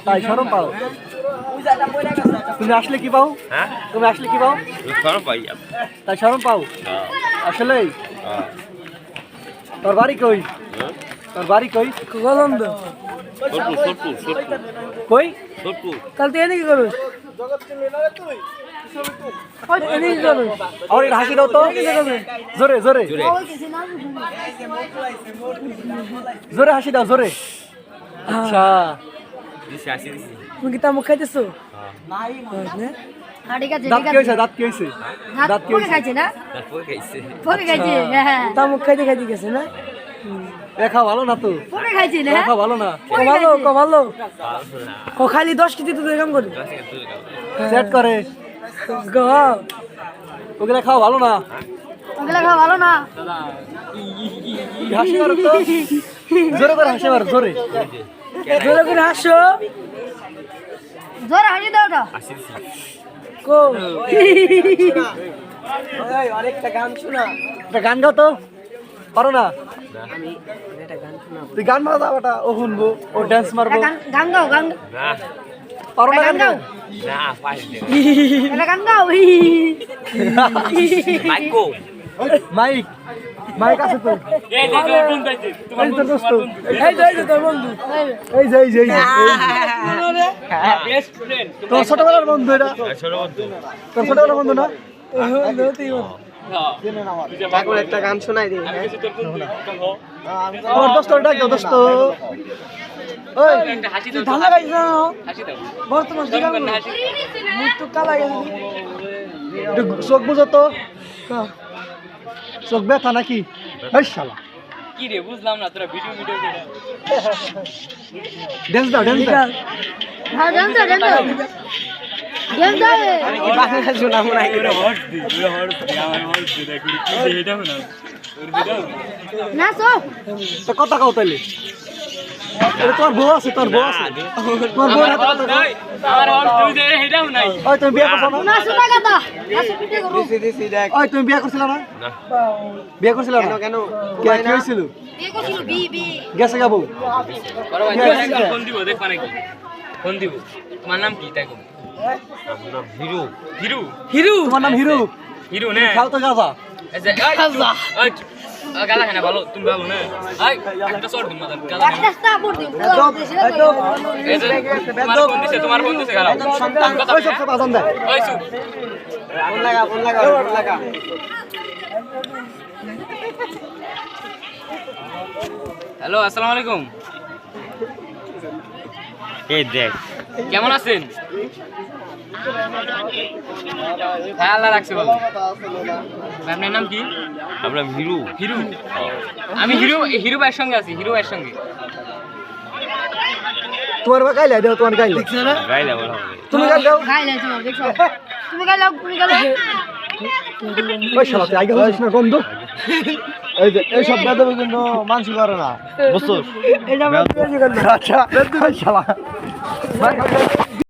তাই শরম পাও তুমি আসলে কি পাও তুমি আসলে কি পাও তাই শরম পাও আসলে তোর বাড়ি কই তোর বাড়ি কই গলন্দ কই কাল তুই এদিকে করুস और हासी दाओ तो जोरे जोरे जोरे हासी दाओ जोरे अच्छा তুমি কি তা মুখ খাইতেছো দাঁত কি হইছে দাঁত কি হইছে দাঁত কি হইছে খাইছে না দাঁত পরে খাইছে হ্যাঁ তা মুখ খাইতে খাইতে গেছে না দেখা ভালো না তো পরে খাইছে না দেখা ভালো না কমালো ও খালি 10 কেজি তো কাম করে সেট করে ওগুলা খাওয়া ভালো না ওগুলা খাওয়া ভালো না হাসি মারো তো জোরে করে হাসি মারো জোরে জোরে করে হাসো জোরে হাসি দাও না কো ওই আরেকটা গান শোনা একটা গান গাও তো পারো না আমি একটা গান শোনাবো তুই গান মারো বেটা ও শুনবো ও ডান্স মারবো গান গাও গান না পারো না গান গাও না পাইলে এটা গান গাও মাইকো মাইক মাইক আছে তো এই যে তোর বন্ধু আছে তোমার দোস্ত এই যে তোর বন্ধু এই যে বেস্ট ফ্রেন্ড তোর ছোটবেলার বন্ধু এটা তোর ছোটবেলার বন্ধু না ঠাকুর একটা গান শোনাই দিই তোর দোস্ত ডাক দাও দোস্ত ওই হাসি দাও ভালো গাইছ না হাসি দাও বর্তমান দিগাম মুখ তো কালা গেছে চোখ বুঝো তো চোখ ব্যথা নাকি এই শালা কি রে বুঝলাম না তোরা ভিডিও করে ডান্স দাও হ্যাঁ ডান্স দাও আরে কি বাংলা শোনা মনে হয় পুরো হট দি আমার হট দি দেখি কি এটা না তোর ভিডিও না তো কথা কও তাইলে আরে তোর বউ আছে তোর বউ আছে তোর বউ হাতে কথা কই আমার হট দুই দে হেডাও নাই ওই তুমি বিয়ে করছ না না শোনা কথা আসো ভিডিও করো দিছি দেখ ওই তুমি বিয়ে করছিলা না না বিয়ে করছিলা না কেন কে কি হইছিল বিয়ে করছিল বি গেছে গা বউ বড় ভাই ফোন দিব দেখ মানে কি ফোন দিব তোমার নাম কি তাই কো আমার নাম হিরু তোমার নাম হিরু না খাও তো গাজা এই যে গাজা গালা খানা ভালো তুমি ভালো না আই একটা শর্ট দিন মাদার গালা একটা স্টাপর দিন তোমার ফোন দিছে গালা সন্তান কথা ওই সব বাজান দে ওই সু ফোন লাগা হ্যালো আসসালামু আলাইকুম এই দেখ কেমন আছেন হ্যাঁ আল্লাহ রাখছে ভালো আপনার নাম কি আপনার হিরু আমি হিরু ভাইয়ের সঙ্গে আছি হিরু ভাইয়ের সঙ্গে তোমার বা গাইলা দাও তোমার গাইলা দেখছ না গাইলা বলো তুমি গাইলা তোমার দেখছো তুমি গাইলা ওই শালাতে আগে হইছ না গন্ধ এই যে এই সব বেদব কিন্তু মানসি করে না বুঝছস এটা বেদব করে না আচ্ছা শালা